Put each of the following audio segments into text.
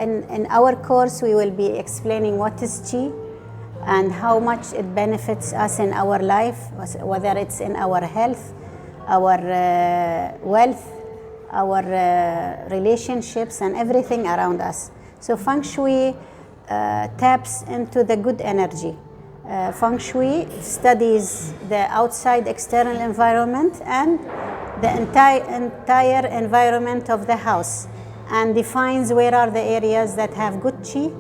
In our course, we will be explaining what is Qi and how much it benefits us in our life, whether it's in our health, our wealth, our relationships, and everything around us. So Feng Shui taps into the good energy. Feng Shui studies the outside external environment and the entire environment of the house, and defines where are the areas that have good Qi,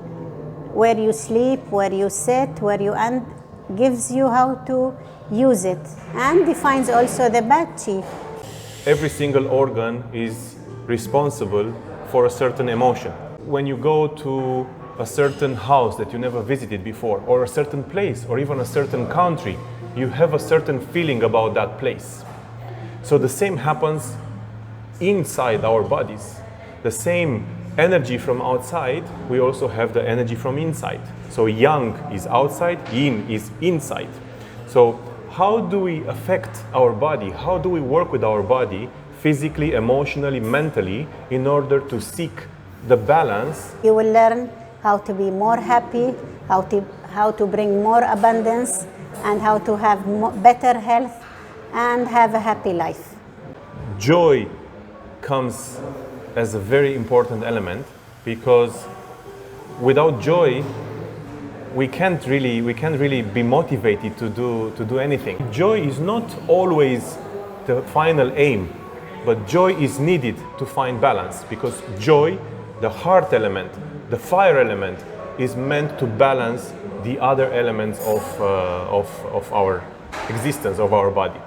where you sleep, where you sit, and gives you how to use it, and defines also the bad Qi. Every single organ is responsible for a certain emotion. When you go to a certain house that you never visited before, or a certain place, or even a certain country, you have a certain feeling about that place. So the same happens inside our bodies. The same energy from outside, we also have the energy from inside. So yang is outside, yin is inside. So how do we affect our body? How do we work with our body physically, emotionally, mentally in order to seek the balance? You will learn how to be more happy, how to bring more abundance, and how to have better health and have a happy life. Joy comes as a very important element, because without joy we can't really be motivated to do anything. Joy is not always the final aim, but joy is needed to find balance, because joy, the heart element, the fire element, is meant to balance the other elements of our existence, of our body.